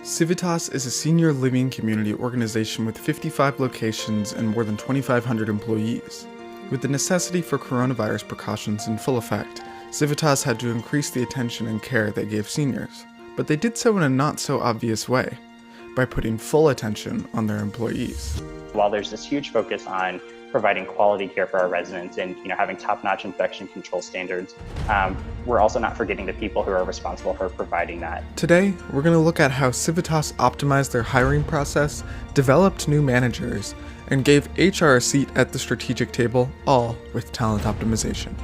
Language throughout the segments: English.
Civitas is a senior living community organization with 55 locations and more than 2,500 employees. With the necessity for coronavirus precautions in full effect, Civitas had to increase the attention and care they gave seniors. But they did so in a not-so-obvious way, by putting full attention on their employees. While there's this huge focus on providing quality care for our residents and having top-notch infection control standards, we're also not forgetting the people who are responsible for providing that. Today, we're going to look at how Civitas optimized their hiring process, developed new managers, and gave HR a seat at the strategic table, all with talent optimization.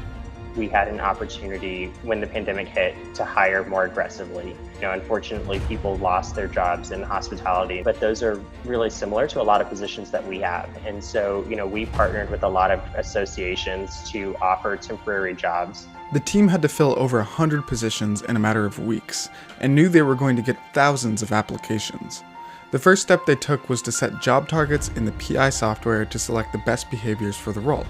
We had an opportunity when the pandemic hit to hire more aggressively. Unfortunately, people lost their jobs in hospitality, but those are really similar to a lot of positions that we have. And so, we partnered with a lot of associations to offer temporary jobs. The team had to fill over 100 positions in a matter of weeks, and knew they were going to get thousands of applications. The first step they took was to set job targets in the PI software to select the best behaviors for the role.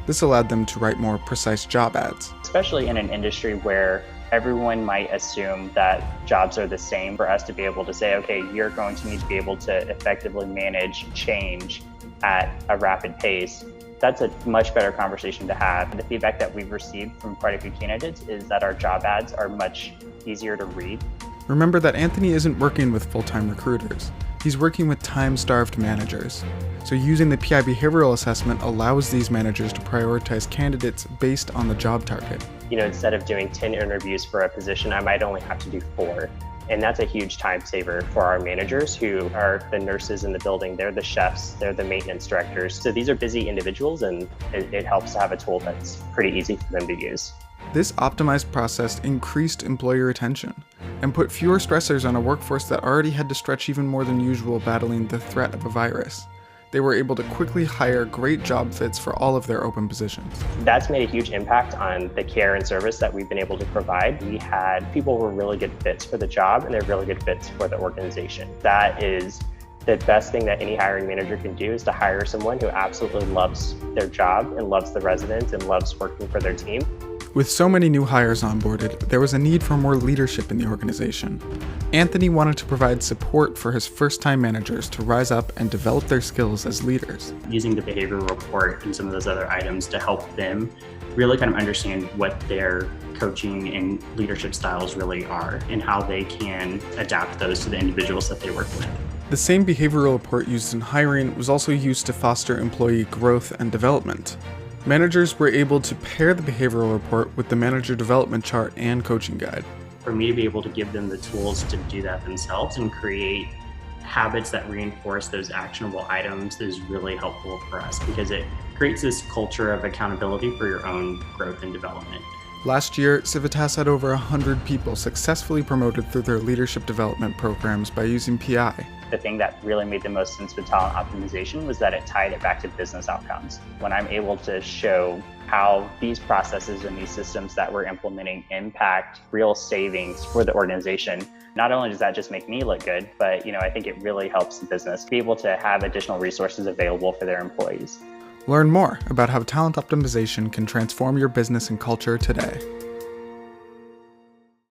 This allowed them to write more precise job ads. Especially in an industry where everyone might assume that jobs are the same, for us to be able to say, okay, you're going to need to be able to effectively manage change at a rapid pace. That's a much better conversation to have. The feedback that we've received from quite a few candidates is that our job ads are much easier to read. Remember that Anthony isn't working with full-time recruiters. He's working with time-starved managers. So using the PI behavioral assessment allows these managers to prioritize candidates based on the job target. Instead of doing 10 interviews for a position, I might only have to do 4. And that's a huge time saver for our managers, who are the nurses in the building. They're the chefs, they're the maintenance directors. So these are busy individuals, and it helps to have a tool that's pretty easy for them to use. This optimized process increased employer retention and put fewer stressors on a workforce that already had to stretch even more than usual battling the threat of a virus. They were able to quickly hire great job fits for all of their open positions. That's made a huge impact on the care and service that we've been able to provide. We had people who were really good fits for the job, and they're really good fits for the organization. That is the best thing that any hiring manager can do, is to hire someone who absolutely loves their job and loves the residents and loves working for their team. With so many new hires onboarded, there was a need for more leadership in the organization. Anthony wanted to provide support for his first-time managers to rise up and develop their skills as leaders. Using the behavioral report and some of those other items to help them really kind of understand what their coaching and leadership styles really are and how they can adapt those to the individuals that they work with. The same behavioral report used in hiring was also used to foster employee growth and development. Managers were able to pair the behavioral report with the manager development chart and coaching guide. For me to be able to give them the tools to do that themselves and create habits that reinforce those actionable items is really helpful for us, because it creates this culture of accountability for your own growth and development. Last year, Civitas had over 100 people successfully promoted through their leadership development programs by using PI. The thing that really made the most sense with talent optimization was that it tied it back to business outcomes. When I'm able to show how these processes and these systems that we're implementing impact real savings for the organization, not only does that just make me look good, but I think it really helps the business be able to have additional resources available for their employees. Learn more about how talent optimization can transform your business and culture today.